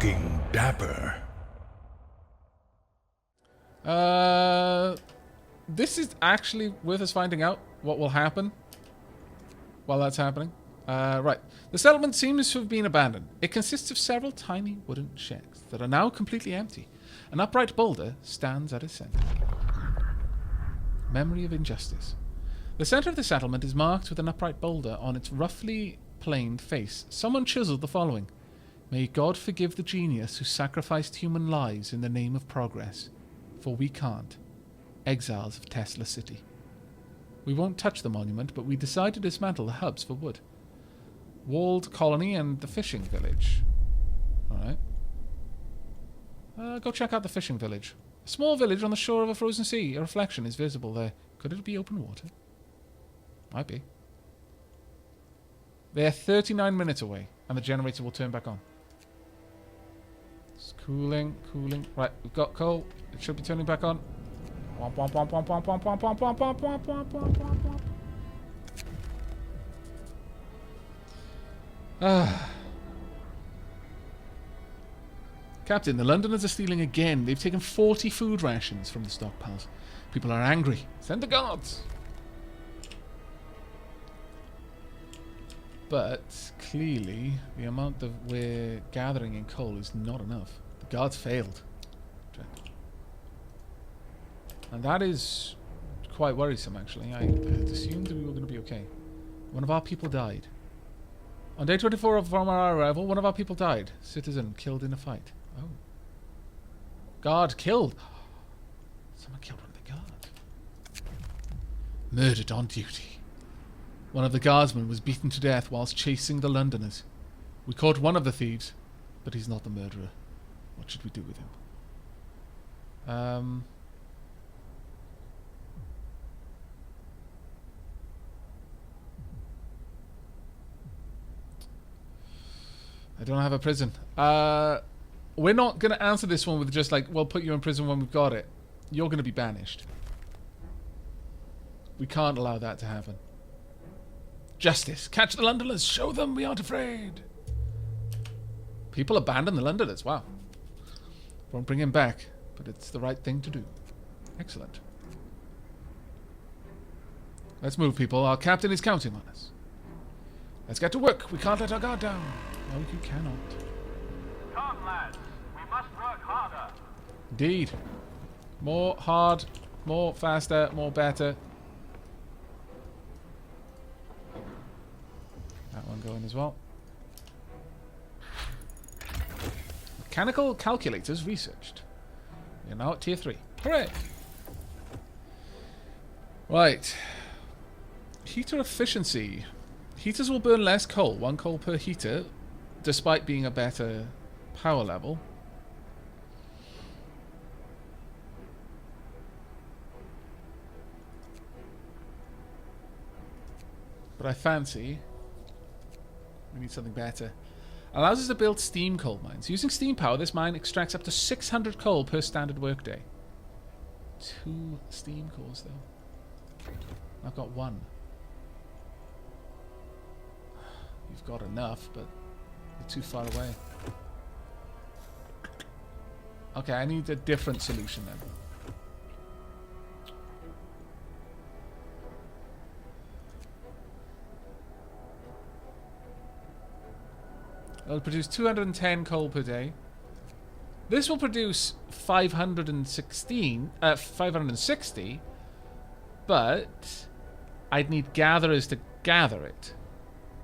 looking dapper. This is actually worth us finding out what will happen while that's happening. Right. The settlement seems to have been abandoned. It consists of several tiny wooden shacks that are now completely empty. An upright boulder stands at its center. Memory of injustice. The center of the settlement is marked with an upright boulder on its roughly planed face. Someone chiseled the following: "May God forgive the genius who sacrificed human lives in the name of progress. For we can't. Exiles of Tesla City." We won't touch the monument, but we decide to dismantle the hubs for wood. Walled colony and the fishing village. Alright. Go check out the fishing village. A small village on the shore of a frozen sea. A reflection is visible there. Could it be open water? Might be. They're 39 minutes away, and the generator will turn back on. It's cooling. Right, we've got coal. It should be turning back on. Womp, womp, womp, womp, womp, womp, womp, womp, womp, womp, womp, womp, womp, womp, womp. Captain, the Londoners are stealing again. They've taken 40 food rations from the stockpiles. People are angry. Send the guards. But clearly, the amount that we're gathering in coal is not enough. The guards failed. And that is quite worrisome, actually. I had assumed that we were going to be okay. One of our people died. On day 24 from our arrival, one of our people died. Citizen killed in a fight. Oh. Guard killed. Someone killed one of the guards. Murdered on duty. One of the guardsmen was beaten to death whilst chasing the Londoners. We caught one of the thieves, but he's not the murderer. What should we do with him? I don't have a prison. We're not going to answer this one with just like, we'll put you in prison when we've got it. You're going to be banished. We can't allow that to happen. Justice. Catch the Londoners. Show them we aren't afraid. People abandon the Londoners. Wow. Won't bring him back, but it's the right thing to do. Excellent. Let's move, people. Our captain is counting on us. Let's get to work. We can't let our guard down. No, you cannot. Come, lads. We must work harder. Indeed. More hard, more faster, more better. That one going as well. Mechanical calculators researched. We're now at tier 3. Hooray! Right. Heater efficiency. Heaters will burn less coal, 1 coal per heater, despite being a better power level. But I fancy we need something better. Allows us to build steam coal mines. Using steam power, this mine extracts up to 600 coal per standard workday. 2 steam cores, though. I've got 1. You've got enough, but you're too far away. Okay, I need a different solution then. It'll produce 210 coal per day. This will produce 560, but I'd need gatherers to gather it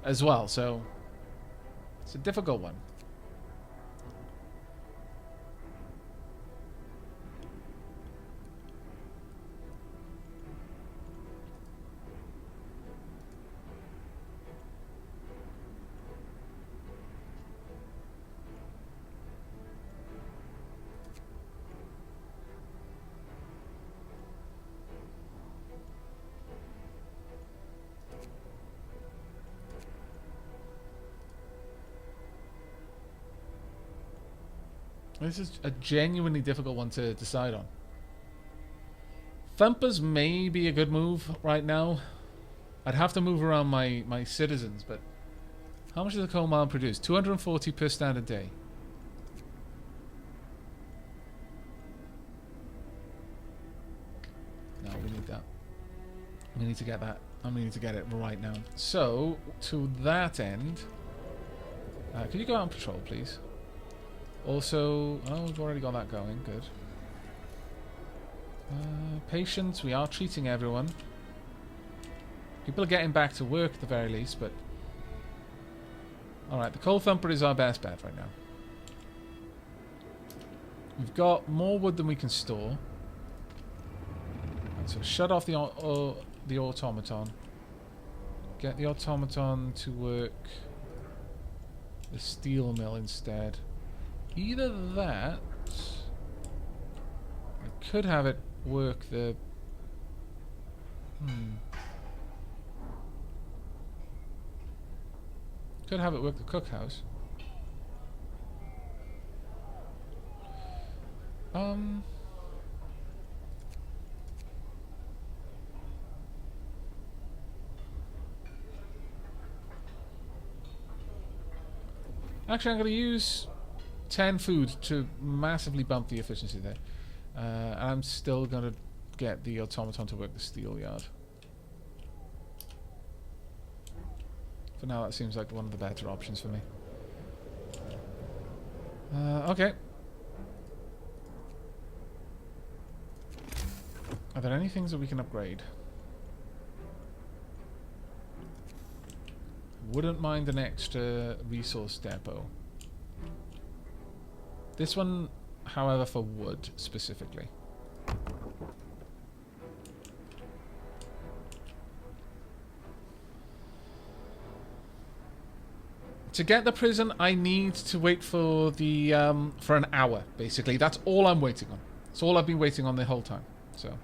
as well, so it's a difficult one. This is a genuinely difficult one to decide on. Thumpers may be a good move right now. I'd have to move around my citizens, but how much does a coal mine produce? 240 per standard day. We need to get that. And we need to get it right now. So, to that end... can you go out on patrol, please? Also... Oh, we've already got that going. Good. Patience. We are treating everyone. People are getting back to work at the very least, but... Alright, the Coal Thumper is our best bet right now. We've got more wood than we can store. Right, so shut off the automaton. Get the automaton to work the steel mill instead. Either that... I could have it work the... Could have it work the cookhouse. Actually, I'm going to use 10 food to massively bump the efficiency there. And I'm still going to get the automaton to work the steel yard. For now, that seems like one of the better options for me. Okay. Are there any things that we can upgrade? Wouldn't mind an extra resource depot. This one, however, for wood specifically. To get the prison, I need to wait for the for an hour. Basically, that's all I'm waiting on. It's all I've been waiting on the whole time. So,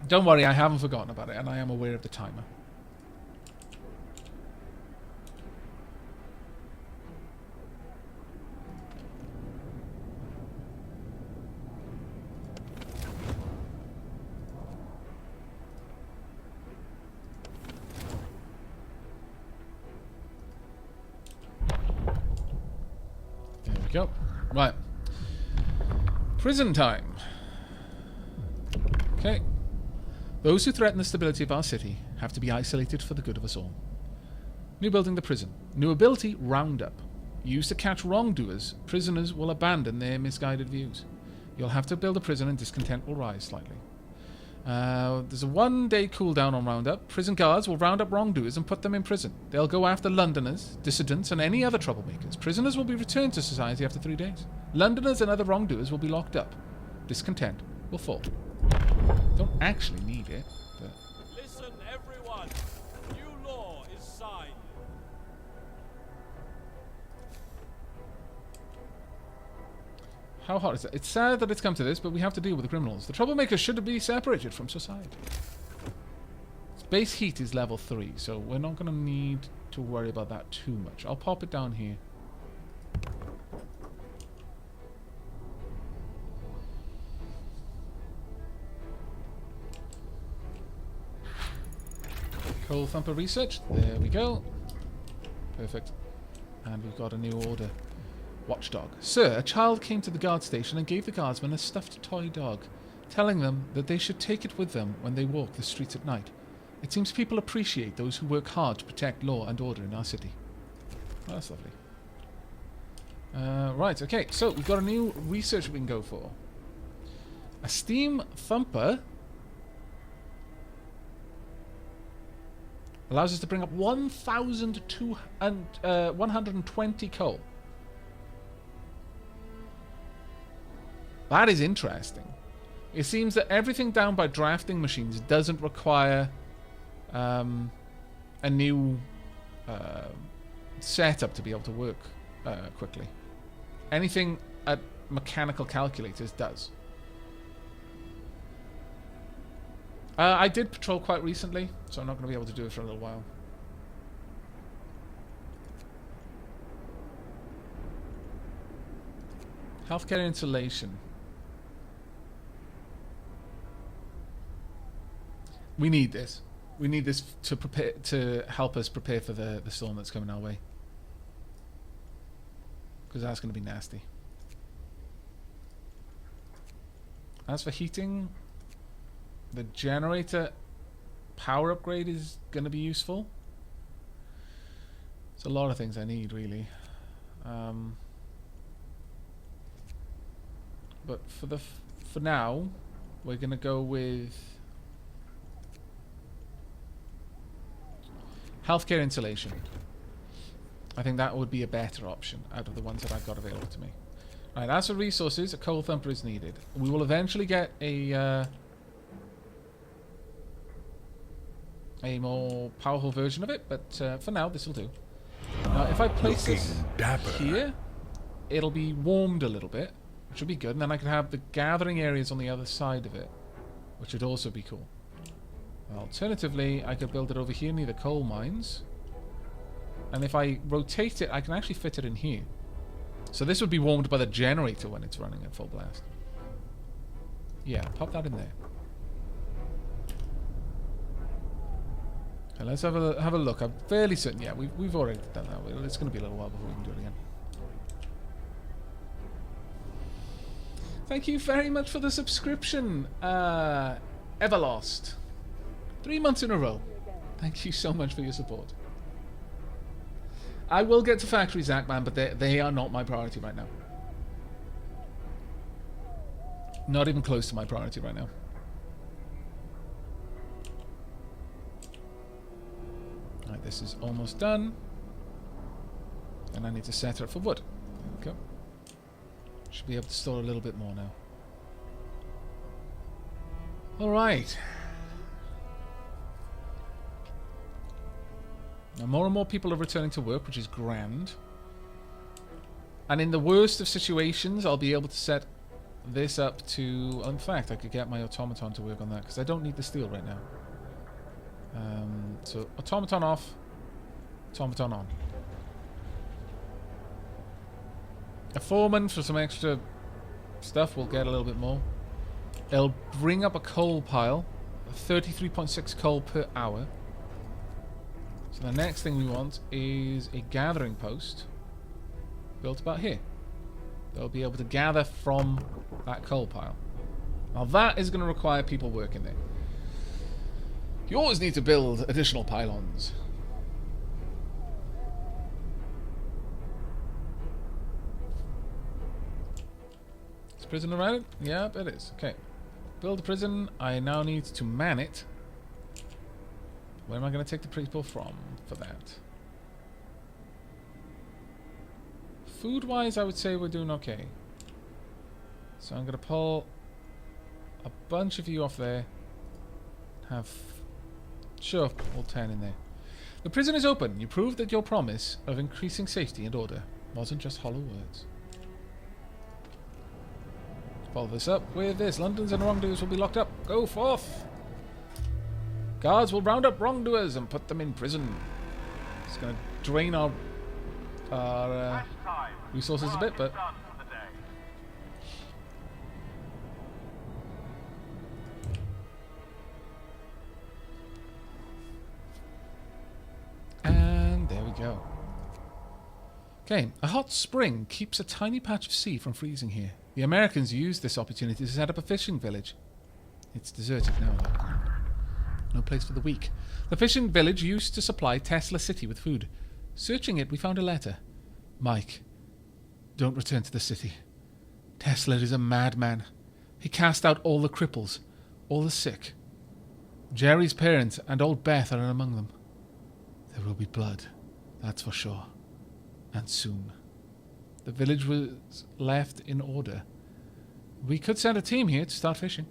don't worry, I haven't forgotten about it, and I am aware of the timer. Go. Right. Prison time. Okay. Those who threaten the stability of our city have to be isolated for the good of us all. New building the prison. New ability, Roundup. Used to catch wrongdoers, prisoners will abandon their misguided views. You'll have to build a prison and discontent will rise slightly. There's a 1-day cooldown on Roundup. Prison guards will round up wrongdoers and put them in prison. They'll go after Londoners, dissidents, and any other troublemakers. Prisoners will be returned to society after 3 days. Londoners and other wrongdoers will be locked up. Discontent will fall. Don't actually need it, but... Listen, everyone. New law is signed. How hard is it? It's sad that it's come to this, but we have to deal with the criminals. The troublemakers should be separated from society. Base heat is level 3, so we're not going to need to worry about that too much. I'll pop it down here. Coal Thumper research. There we go. Perfect. And we've got a new order. Watchdog. Sir, a child came to the guard station and gave the guardsmen a stuffed toy dog, telling them that they should take it with them when they walk the streets at night. It seems people appreciate those who work hard to protect law and order in our city. Oh, that's lovely. Right, okay, so we've got a new research we can go for. A steam thumper allows us to bring up 1,120 coal. That is interesting. It seems that everything down by drafting machines doesn't require a new setup to be able to work quickly. Anything at mechanical calculators does. I did patrol quite recently, so I'm not going to be able to do it for a little while. Healthcare insulation. We need this. We need this to prepare, to help us prepare for the storm that's coming our way. Because that's going to be nasty. As for heating, the generator power upgrade is going to be useful. There's a lot of things I need, really. But for now, we're going to go with healthcare insulation. I think that would be a better option out of the ones that I've got available to me. Alright, as for resources, a coal thumper is needed. We will eventually get a more powerful version of it, but for now, this will do. Now, if I place this here, it'll be warmed a little bit, which would be good, and then I can have the gathering areas on the other side of it, which would also be cool. Alternatively, I could build it over here near the coal mines, and if I rotate it, I can actually fit it in here. So this would be warmed by the generator when it's running at full blast. Yeah, pop that in there. Okay, let's have a look. I'm fairly certain. Yeah, we've already done that. It's going to be a little while before we can do it again. Thank you very much for the subscription, Everlost. 3 months in a row. Thank you so much for your support. I will get to factories, Zachman, but they are not my priority right now. Not even close to my priority right now. Alright, this is almost done. And I need to set it up for wood. There we go. Should be able to store a little bit more now. Alright. Now more and more people are returning to work, which is grand. And in the worst of situations, I'll be able to set this up to... In fact, I could get my automaton to work on that, because I don't need the steel right now. So, automaton off. Automaton on. A foreman for some extra stuff. We'll get a little bit more. It'll bring up a coal pile. 33.6 coal per hour. So the next thing we want is a gathering post built about here. They'll be able to gather from that coal pile. Now that is going to require people working there. You always need to build additional pylons. Is prison around it? Yep, it is. Okay. Build a prison. I now need to man it. Where am I going to take the people from for that? Food-wise, I would say we're doing okay. So I'm going to pull a bunch of you off there. Have... Sure, all 10 in there. The prison is open. You proved that your promise of increasing safety and order wasn't just hollow words. Follow this up with this. London's and wrongdoers will be locked up. Go forth! Guards will round up wrongdoers and put them in prison. It's going to drain our resources a bit, but... And there we go. Okay, a hot spring keeps a tiny patch of sea from freezing here. The Americans used this opportunity to set up a fishing village. It's deserted now, though. No place for the weak. The fishing village used to supply Tesla City with food. Searching it, we found a letter. Mike, don't return to the city. Tesla is a madman. He cast out all the cripples, all the sick. Jerry's parents and old Beth are among them. There will be blood, that's for sure. And soon. The village was left in order. We could send a team here to start fishing.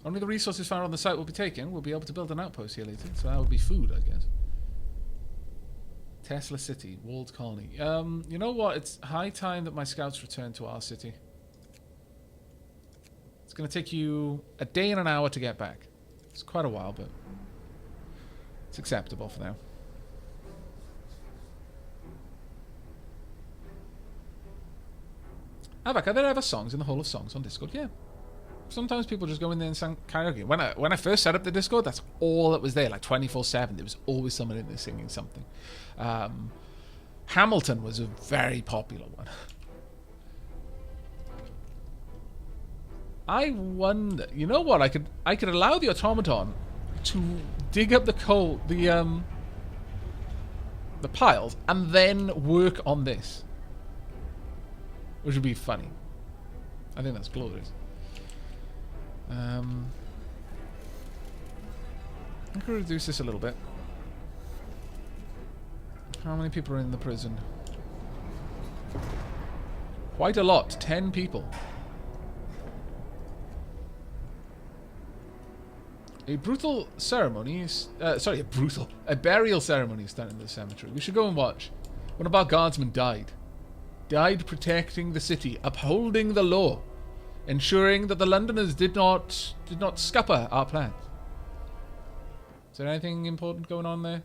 Only the resources found on the site will be taken. We'll be able to build an outpost here later. So that would be food, I guess. Tesla City, walled colony. You know what? It's high time that my scouts return to our city. It's going to take you a day and an hour to get back. It's quite a while, but it's acceptable for now. Aavak, are there ever songs in the Hall of Songs on Discord? Yeah. Sometimes people just go in there and sing karaoke. When I first set up the Discord, that's all that was there, like 24/7. There was always someone in there singing something. Hamilton was a very popular one. I wonder. You know what? I could allow the automaton to dig up the coal, the piles, and then work on this, which would be funny. I think that's glorious. I could reduce this a little bit. How many people are in the prison? Quite a lot. 10 people. A brutal ceremony is... a burial ceremony is done in the cemetery. We should go and watch. One of our guardsmen died. Died protecting the city, upholding the law, ensuring that the Londoners did not scupper our plans. Is there anything important going on there?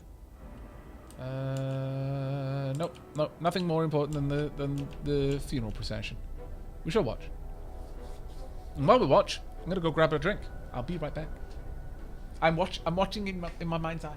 Nope. Nothing more important than the funeral procession. We shall watch. And while we watch, I'm gonna go grab a drink. I'll be right back. I'm watching in my mind's eye.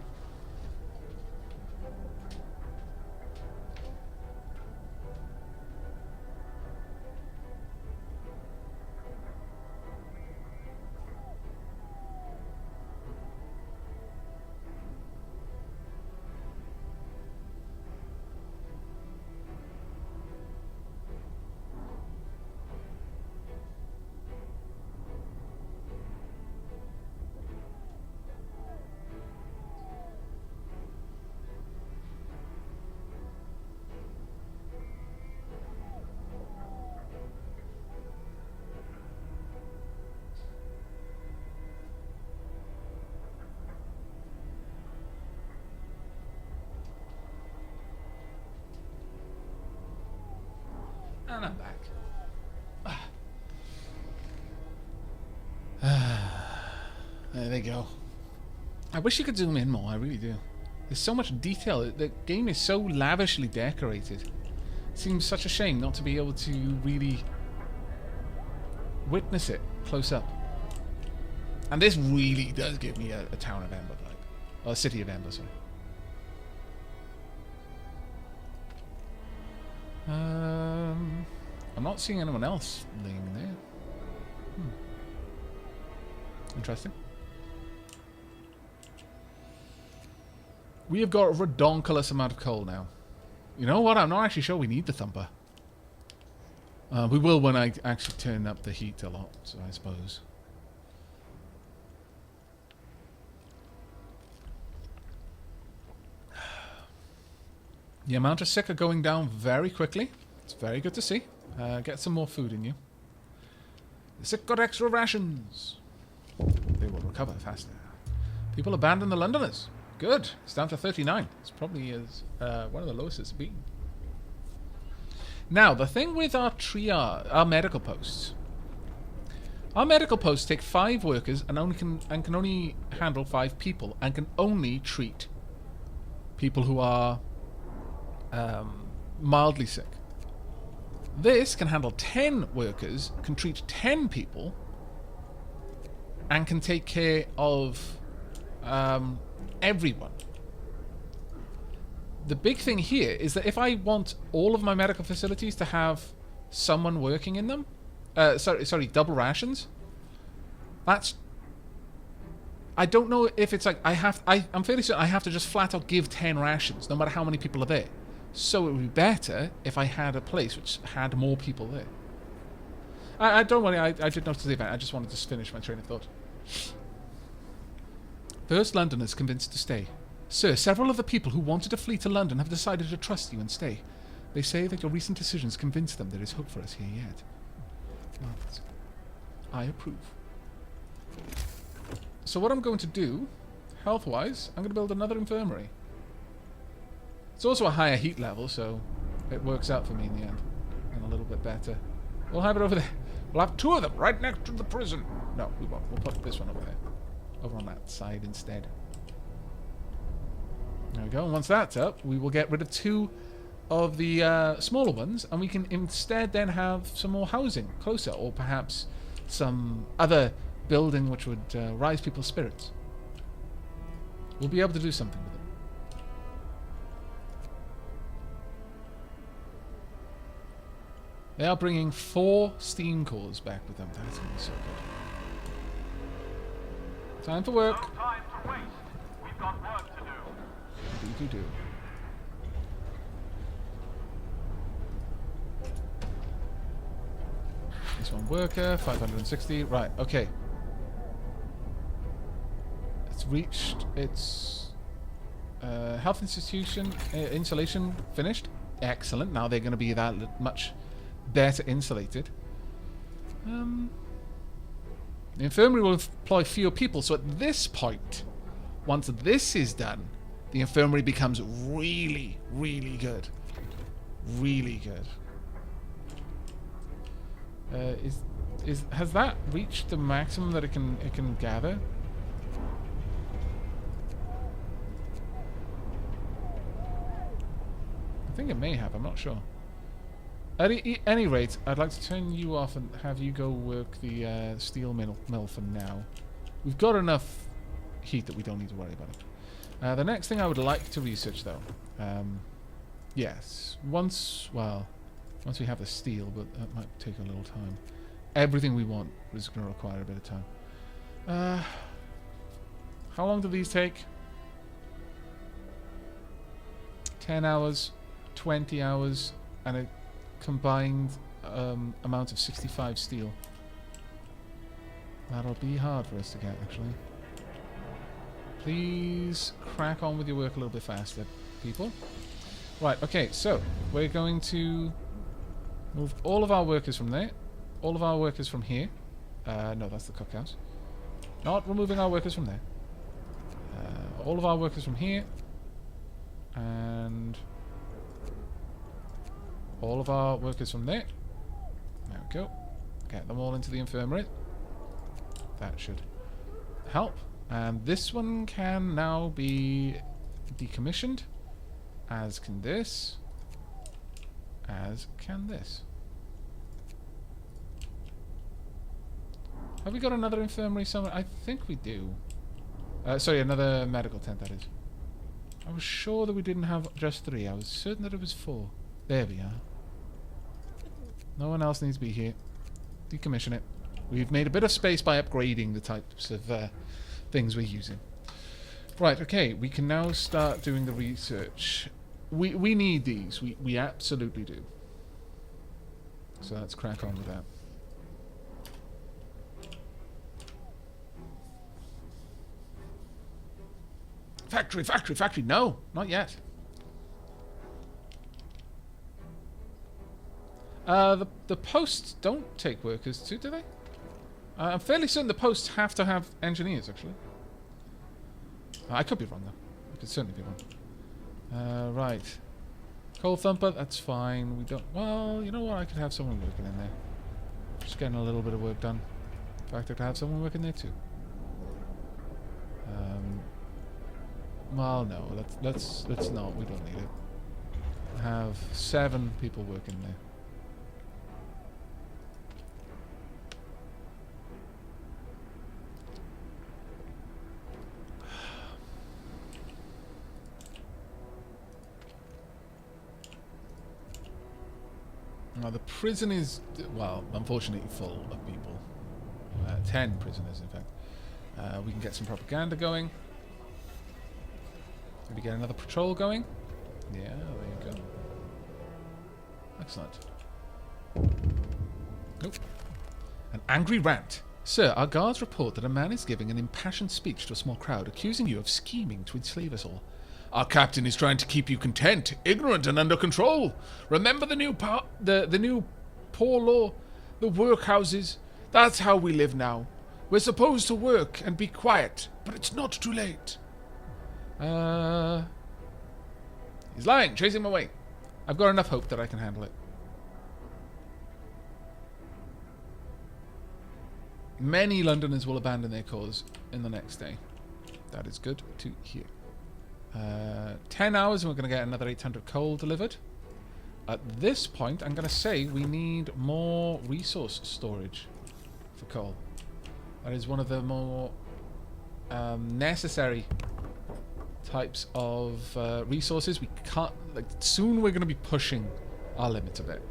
And I'm back. There they go. I wish you could zoom in more, I really do. There's so much detail. The game is so lavishly decorated. It seems such a shame not to be able to really witness it close up. And this really does give me a town of Ember vibe. Or a city of Ember, sorry. I'm not seeing anyone else laying there. Interesting. We have got a redonkulous amount of coal now. You know what? I'm not actually sure we need the thumper. We will when I actually turn up the heat a lot, so I suppose. The amount of sick are going down very quickly. It's very good to see. Get some more food in you. The sick got extra rations. They will recover faster. People abandon the Londoners. Good. It's down to 39. It's probably one of the lowest it's been. Now, the thing with our our medical posts. Our medical posts take 5 workers and can only handle 5 people and can only treat people who are mildly sick. This can handle 10 workers, can treat 10 people, and can take care of everyone. The big thing here is that if I want all of my medical facilities to have someone working in them, sorry, double rations, I don't know if it's like I'm fairly certain I have to just flat out give 10 rations, no matter how many people are there. So it would be better if I had a place which had more people there. I don't worry, I did notice the event. I just wanted to finish my train of thought. First Londoners convinced to stay. Sir, several of the people who wanted to flee to London have decided to trust you and stay. They say that your recent decisions convinced them there is hope for us here yet. Marvelous. I approve. So what I'm going to do, health-wise, I'm going to build another infirmary. It's also a higher heat level, so it works out for me in the end. And a little bit better. We'll have it over there. We'll have 2 of them right next to the prison. No, we won't. We'll put this one over there. Over on that side instead. There we go. And once that's up, we will get rid of 2 of the smaller ones, and we can instead then have some more housing closer, or perhaps some other building which would rise people's spirits. We'll be able to do something with it. They are bringing 4 steam cores back with them. That's going to be so good. Time for work. No time to waste. We've got work to do. Do. This one worker, 560. Right, okay. It's reached its health institution insulation finished. Excellent. Now they're going to be that much better insulated. The infirmary will employ fewer people, so at this point, once this is done, the infirmary becomes really, really good. Really good. Has that reached the maximum that it can gather? I think it may have. I'm not sure. At any rate, I'd like to turn you off and have you go work the steel mill for now. We've got enough heat that we don't need to worry about it. The next thing I would like to research, though, yes, once we have the steel, but that might take a little time. Everything we want is going to require a bit of time. How long do these take? 10 hours, 20 hours, and a combined amount of 65 steel. That'll be hard for us to get, actually. Please crack on with your work a little bit faster, people. Right, okay, so we're going to move all of our workers from there. All of our workers from here. No, that's the cookhouse. Not removing our workers from there. All of our workers from here. And all of our workers from there. There we go. Get them all into the infirmary. That should help. And this one can now be decommissioned. As can this. As can this. Have we got another infirmary somewhere? I think we do. Sorry, another medical tent, that is. I was sure that we didn't have just 3. I was certain that it was 4. There we are. No one else needs to be here. Decommission it. We've made a bit of space by upgrading the types of things we're using. Right, okay. We can now start doing the research. We need these. We absolutely do. So let's crack on with that. Factory, factory, factory. No, not yet. The posts don't take workers too, do they? I'm fairly certain the posts have to have engineers, actually. I could be wrong, though. I could certainly be wrong. Right. Coal thumper, that's fine. We don't... Well, you know what? I could have someone working in there. Just getting a little bit of work done. In fact, I could have someone working there, too. Well, no. Let's not. We don't need it. I have 7 people working there. Now, the prison is, well, unfortunately full of people. 10 prisoners, in fact. We can get some propaganda going. Maybe get another patrol going. Yeah, there you go. Excellent. Nope. An angry rant. Sir, our guards report that a man is giving an impassioned speech to a small crowd, accusing you of scheming to enslave us all. Our captain is trying to keep you content, ignorant, and under control. Remember the new poor law, the workhouses. That's how we live now. We're supposed to work and be quiet, but it's not too late. He's lying. Chase him away. I've got enough hope that I can handle it. Many Londoners will abandon their cause in the next day. That is good to hear. 10 hours and we're going to get another 800 coal delivered. At this point, I'm going to say we need more resource storage for coal. That is one of the more necessary types of resources. We can't, like, soon we're going to be pushing our limits a bit.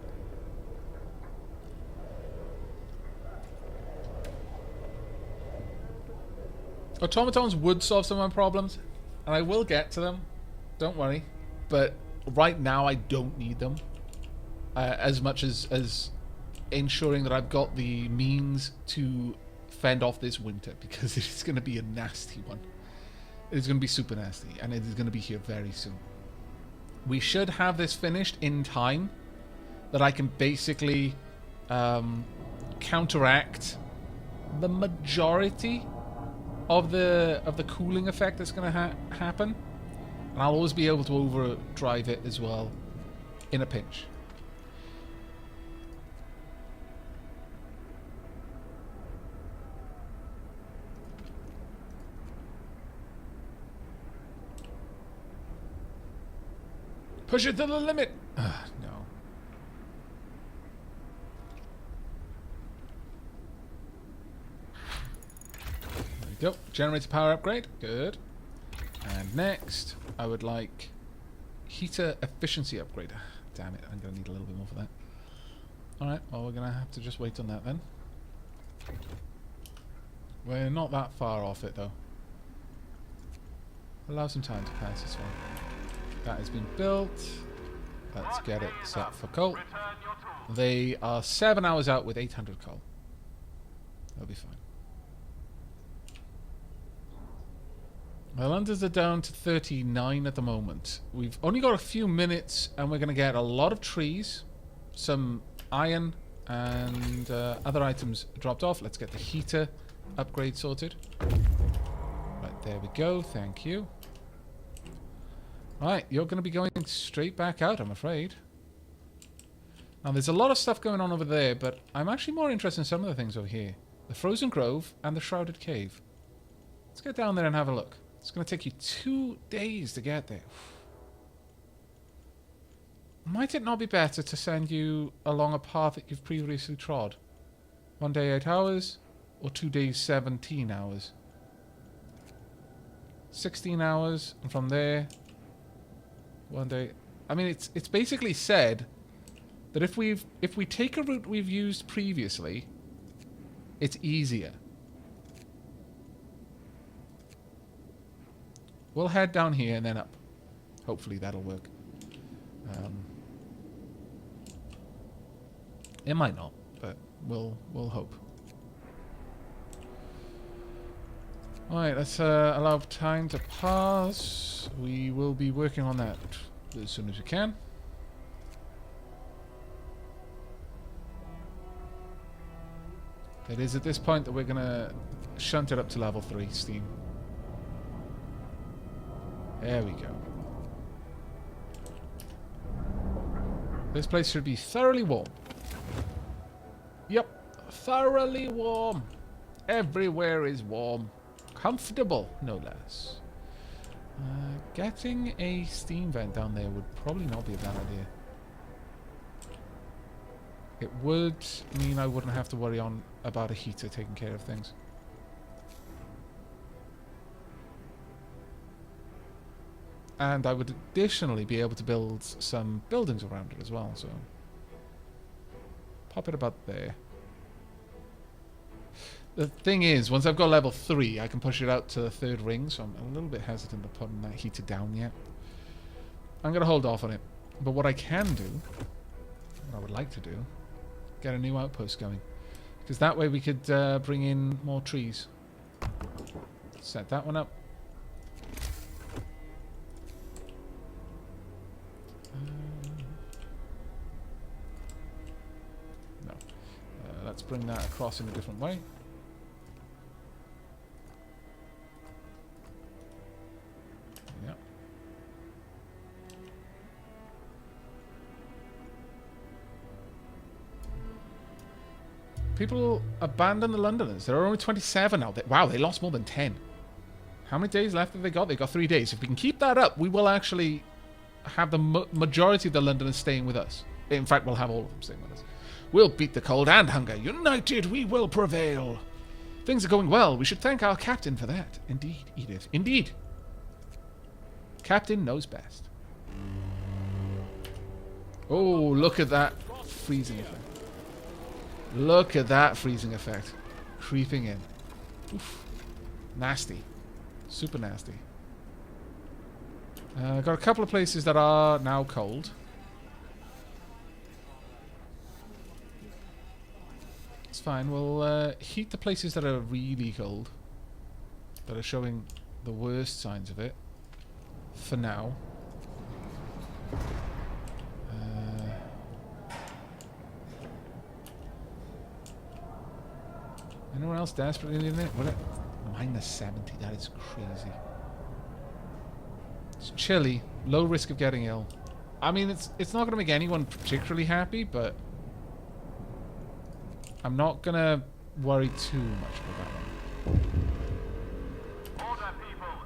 Automatons would solve some of my problems, and I will get to them. Don't worry. But right now, I don't need them. As much as ensuring that I've got the means to fend off this winter, because it is going to be a nasty one. It is going to be super nasty, and it is going to be here very soon. We should have this finished in time that I can basically counteract the majority of the cooling effect that's going to happen, and I'll always be able to overdrive it as well in a pinch. Push it to the limit. No. There we go. Generator power upgrade. Good. And next, I would like heater efficiency upgrade. Damn it, I'm going to need a little bit more for that. Alright, well, we're going to have to just wait on that then. We're not that far off it, though. Allow some time to pass this one. That has been built. Let's get it set for coal. They are 7 hours out with 800 coal. That'll be fine. My Londons are down to 39 at the moment. We've only got a few minutes, and we're going to get a lot of trees, some iron, and other items dropped off. Let's get the heater upgrade sorted. Right, there we go. Thank you. Right, you're going to be going straight back out, I'm afraid. Now, there's a lot of stuff going on over there, but I'm actually more interested in some of the things over here. The Frozen Grove and the Shrouded Cave. Let's get down there and have a look. It's going to take you 2 days to get there. Might it not be better to send you along a path that you've previously trod? 1 day 8 hours, or 2 days 17 hours? 16 hours, and from there... 1 day. I mean, it's basically said that if we take a route we've used previously, it's easier. We'll head down here and then up. Hopefully that'll work. It might not, but we'll hope. Alright, let's allow time to pass. We will be working on that as soon as we can. It is at this point that we're going to shunt it up to level 3 steam. There we go. This place should be thoroughly warm. Yep, thoroughly warm. Everywhere is warm. Comfortable, no less. Getting a steam vent down there would probably not be a bad idea. It would mean I wouldn't have to worry about a heater taking care of things. And I would additionally be able to build some buildings around it as well, so... Pop it about there. The thing is, once I've got level 3, I can push it out to the 3rd ring, so I'm a little bit hesitant to putting that heater down yet. I'm going to hold off on it. But what I can do, what I would like to do, get a new outpost going. Because that way we could bring in more trees. Set that one up. No. Let's bring that across in a different way. People abandon the Londoners. There are only 27 out there. Wow, they lost more than 10. How many days left have they got? They've got 3 days. If we can keep that up, we will actually have the majority of the Londoners staying with us. In fact, we'll have all of them staying with us. We'll beat the cold and hunger. United, we will prevail. Things are going well. We should thank our captain for that. Indeed, Edith. Indeed. Captain knows best. Oh, look at that freezing effect. Look at that freezing effect. Creeping in. Oof. Nasty. Super nasty. Got a couple of places that are now cold. It's fine. We'll heat the places that are really cold. That are showing the worst signs of it. For now. Anyone else desperately in it? What? Minus 70. That is crazy. It's chilly. Low risk of getting ill. I mean, it's not going to make anyone particularly happy, but I'm not going to worry too much about that one.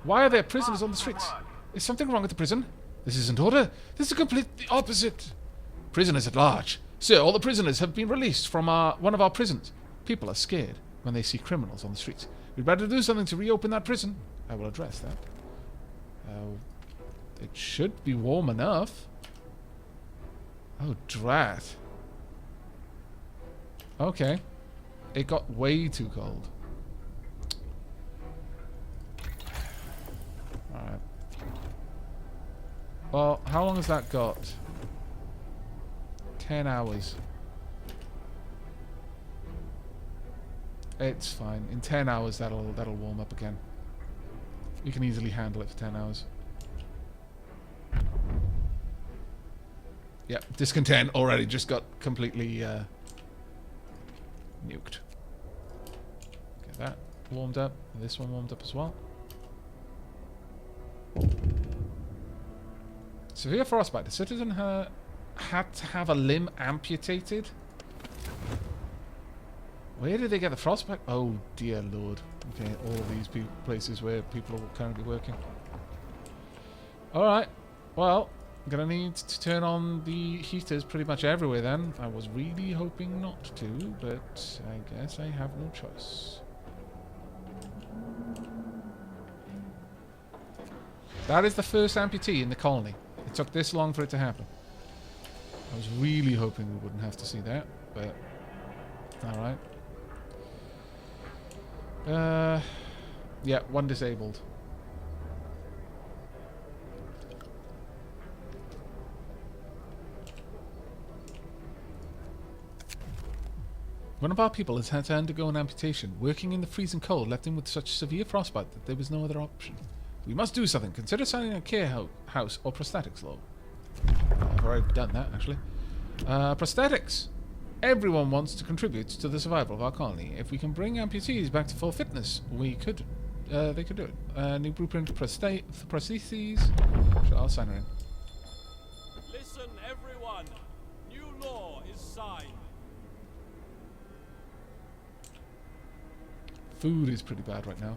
Why are there prisoners on the streets? Is something wrong with the prison? This isn't order. This is completely the opposite. Prisoners at large. Sir, all the prisoners have been released from one of our prisons. People are scared when they see criminals on the streets. We'd better do something to reopen that prison. I will address that. It should be warm enough. Oh, drat. Okay. It got way too cold. Alright. Well, how long has that got? 10 hours. It's fine. In 10 hours, that'll warm up again. You can easily handle it for 10 hours. Yeah, discontent already just got completely nuked. Get that warmed up. And this one warmed up as well. Severe frostbite. The citizen had to have a limb amputated. Where did they get the frostbite? Oh dear lord. Okay, all of these places where people are currently working. Alright. Well, I'm gonna need to turn on the heaters pretty much everywhere then. I was really hoping not to, but I guess I have no choice. That is the first amputee in the colony. It took this long for it to happen. I was really hoping we wouldn't have to see that, but alright. Yeah, one disabled. One of our people has had to undergo an amputation. Working in the freezing cold left him with such severe frostbite that there was no other option. We must do something. Consider signing a care house or prosthetics law. I've already done that, actually. Prosthetics. Everyone wants to contribute to the survival of our colony. If we can bring amputees back to full fitness, we could. They could do it. New blueprint prostheses. Sure, I'll sign her in. Listen, everyone. New law is signed. Food is pretty bad right now.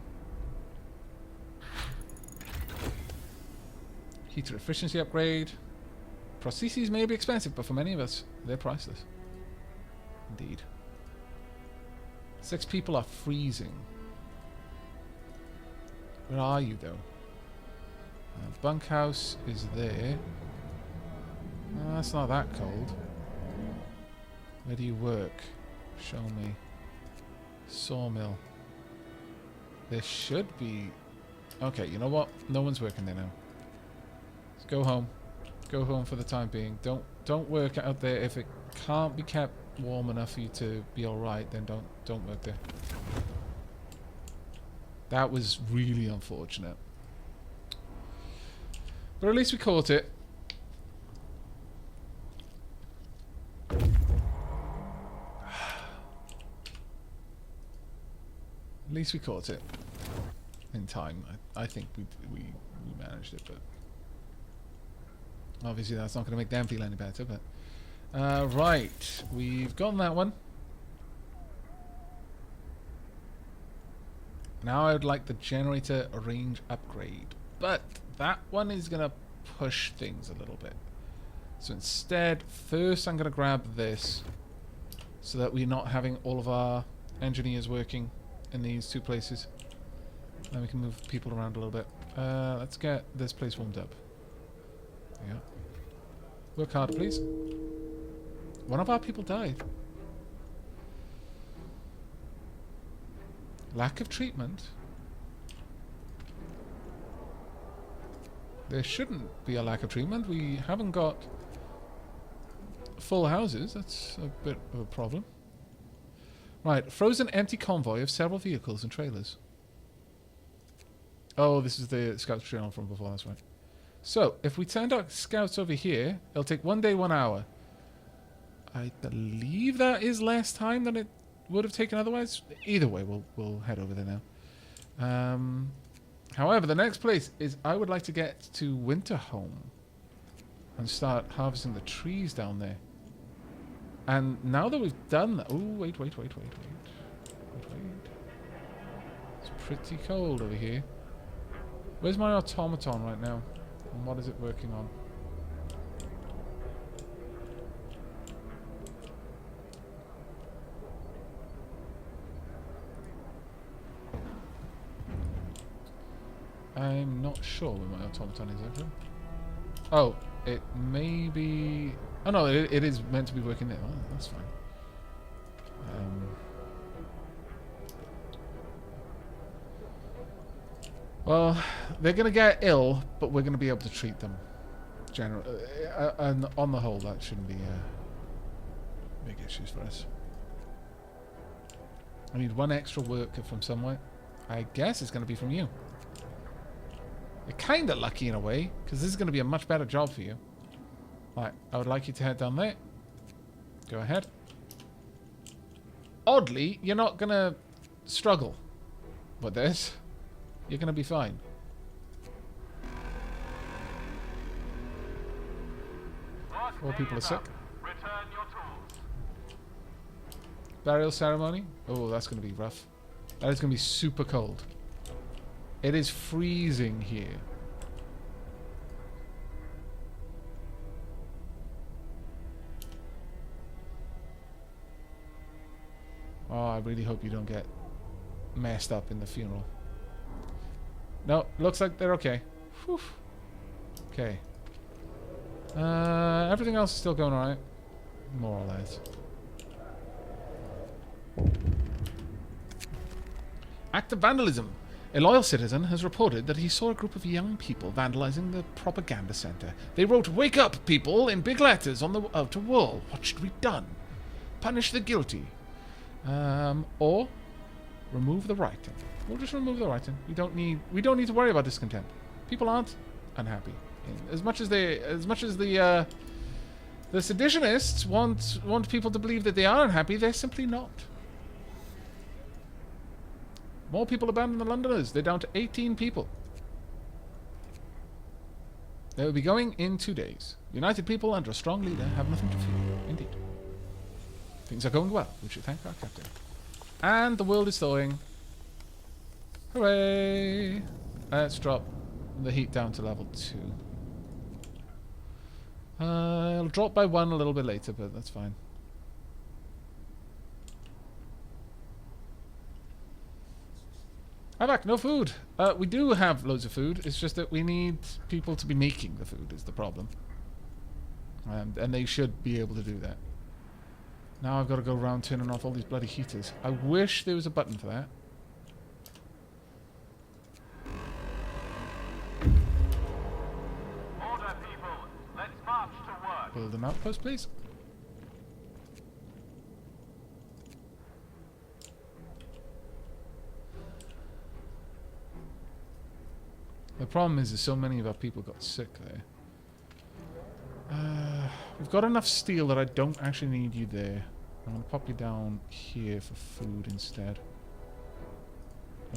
Heater efficiency upgrade. Prostheses may be expensive, but for many of us, they're priceless. Indeed. 6 people are freezing. Where are you, though? Bunkhouse is there. That's not that cold. Where do you work? Show me. Sawmill. There should be... Okay, you know what? No one's working there now. Let's go home. Go home for the time being. Don't work out there. If it can't be kept warm enough for you to be alright, then don't work there. That was really unfortunate. But at least we caught it. At least we caught it. In time. I think we managed it, but obviously that's not going to make them feel any better, but right, we've gotten that one. Now I would like the generator range upgrade, but that one is going to push things a little bit. So instead, first I'm going to grab this so that we're not having all of our engineers working in these 2 places. Then we can move people around a little bit. Let's get this place warmed up. Yeah. Work hard, please. One of our people died. Lack of treatment. There shouldn't be a lack of treatment. We haven't got full houses. That's a bit of a problem. Right, frozen empty convoy of several vehicles and trailers. Oh, this is the scout channel from before, that's right. So, if we send our scouts over here, it'll take 1 day, 1 hour. I believe that is less time than it would have taken otherwise. Either way, we'll head over there now. However, the next place is I would like to get to Winterhome and start harvesting the trees down there. And now that we've done that... Oh, wait. It's pretty cold over here. Where's my automaton right now? And what is it working on? I'm not sure where my automaton is actually. Oh, it may be... Oh no, it is meant to be working there. Oh, that's fine. Well, they're going to get ill, but we're going to be able to treat them. And on the whole, that shouldn't be big issues for us. I need 1 extra worker from somewhere. I guess it's going to be from you. You're kind of lucky in a way, because this is going to be a much better job for you. Right, I would like you to head down there. Go ahead. Oddly, you're not going to struggle with this. You're going to be fine. All people are sick. Return your tools. Burial ceremony? Oh, that's going to be rough. That is going to be super cold. It is freezing here. Oh, I really hope you don't get messed up in the funeral. No, looks like they're okay. Whew. Okay. Everything else is still going alright. More or less. Act of vandalism. A loyal citizen has reported that he saw a group of young people vandalizing the propaganda center. They wrote, "Wake up, people," in big letters on the outer wall. What should be done? Punish the guilty. Or remove the writing. We'll just remove the writing. We don't need to worry about discontent. People aren't unhappy. As much as the seditionists want people to believe that they are unhappy, they're simply not. More people abandon the Londoners. They're down to 18 people. They will be going in 2 days. United people under a strong leader have nothing to fear. Indeed. Things are going well. We should thank our captain. And the world is thawing. Hooray! Let's drop the heat down to level 2. It'll drop by 1 a little bit later, but that's fine. Aavak, no food. We do have loads of food. It's just that we need people to be making the food is the problem. And they should be able to do that. Now I've got to go around turning off all these bloody heaters. I wish there was a button for that. Order, people. Let's march to work. Build an outpost, please. The problem is so many of our people got sick there. We've got enough steel that I don't actually need you there. I'm going to pop you down here for food instead.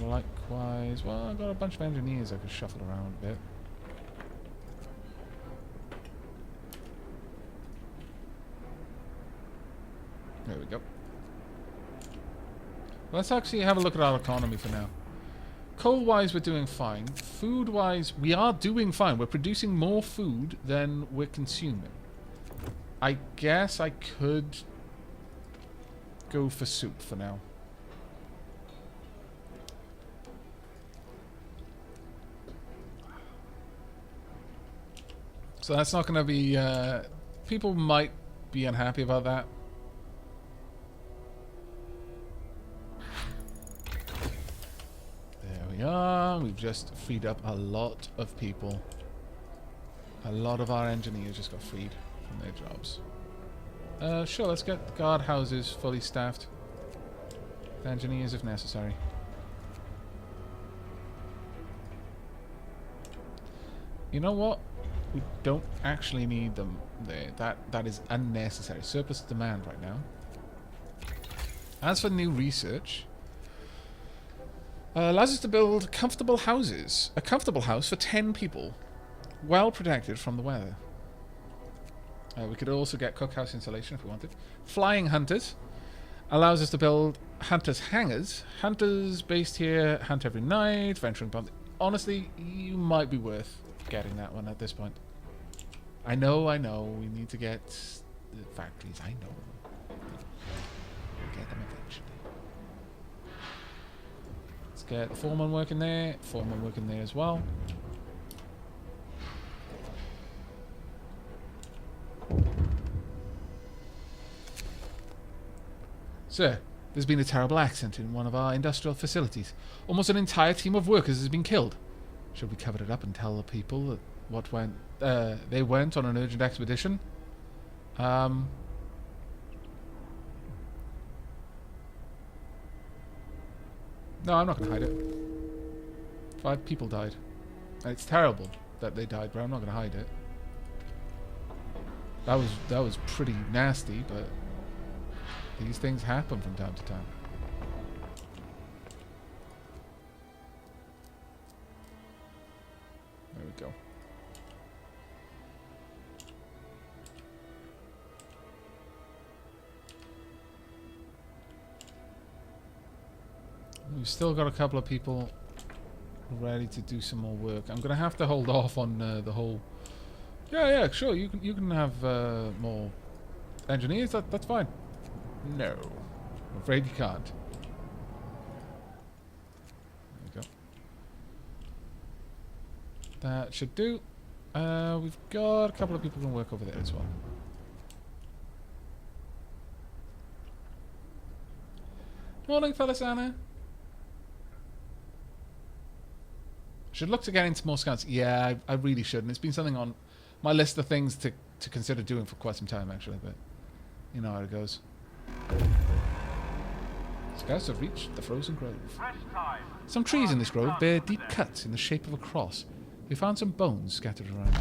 Likewise, well, I've got a bunch of engineers I could shuffle around a bit. There we go. Let's actually have a look at our economy for now. Coal-wise, we're doing fine. Food-wise, we are doing fine. We're producing more food than we're consuming. I guess I could go for soup for now. So that's not going to be... people might be unhappy about that. There we are. We've just freed up a lot of people. A lot of our engineers just got freed from their jobs. Sure, let's get the guard houses fully staffed. With engineers if necessary. You know what? We don't actually need them there. That is unnecessary. Surplus demand right now. As for new research, allows us to build comfortable houses. A comfortable house for 10 people. Well protected from the weather. We could also get cookhouse insulation if we wanted. Flying hunters. Allows us to build hunters' hangars. Hunters based here hunt every night. Venturing bombs. Honestly, you might be worth getting that one at this point. I know. We need to get the factories. I know. We'll get them eventually. Let's get the foreman working there. Foreman working there as well. Sir, there's been a terrible accident in one of our industrial facilities. Almost an entire team of workers has been killed. Should we cover it up and tell the people that what went? They went on an urgent expedition. No, I'm not going to hide it. 5 people died. And it's terrible that they died, but I'm not going to hide it. That was pretty nasty, but these things happen from time to time. There we go. We've still got a couple of people ready to do some more work. I'm gonna have to hold off on the whole. Yeah, sure. You can have more engineers. That's fine. No, I'm afraid you can't. There we go. That should do. We've got a couple of people who can work over there as well. Morning, fellas, Anna. Should look to get into more scouts. Yeah, I really should. And it's been something on my list of things to consider doing for quite some time, actually. But you know how it goes. Scouts have reached the frozen grove. Some trees in this grove bear deep cuts in the shape of a cross. We found some bones scattered around.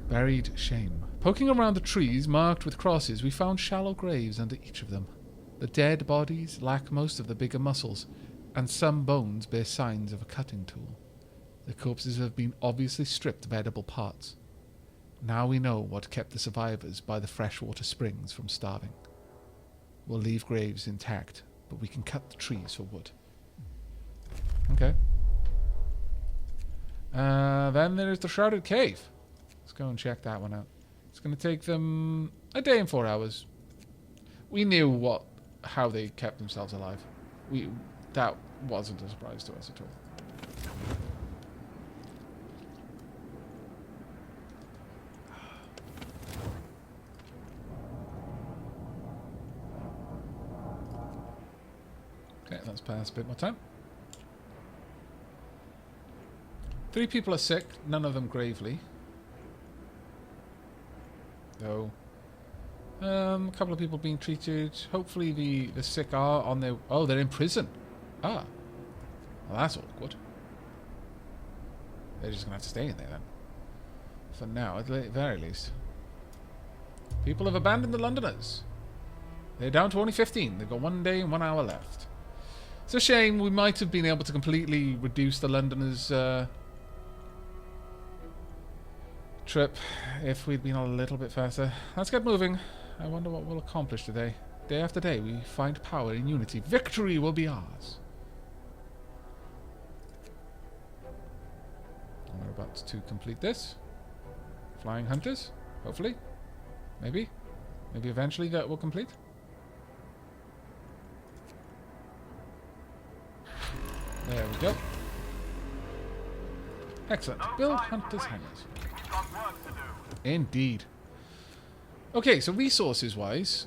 Buried shame. Poking around the trees marked with crosses, we found shallow graves under each of them. The dead bodies lack most of the bigger muscles, and some bones bear signs of a cutting tool. The corpses have been obviously stripped of edible parts. Now we know what kept the survivors by the freshwater springs from starving. We'll leave graves intact, but we can cut the trees for wood. Okay. Then there's the Shrouded Cave. Let's go and check that one out. It's going to take them a day and 4 hours. We knew how they kept themselves alive. That wasn't a surprise to us at all. Okay, let's pass a bit more time. 3 people are sick, none of them gravely. Though. A couple of people being treated. Hopefully the sick are on their... Oh, they're in prison. Ah. Well, that's awkward. They're just going to have to stay in there then. For now, at the very least. People have abandoned the Londoners. They're down to only 15. They've got 1 day and 1 hour left. It's a shame. We might have been able to completely reduce the Londoners' trip if we'd been a little bit faster. Let's get moving. I wonder what we'll accomplish today. Day after day, we find power in unity. Victory will be ours. We're about to complete this. Flying hunters, hopefully. Maybe. Maybe eventually that will complete. There we go. Excellent. Build hunters' hangars. Indeed. Okay, so resources-wise,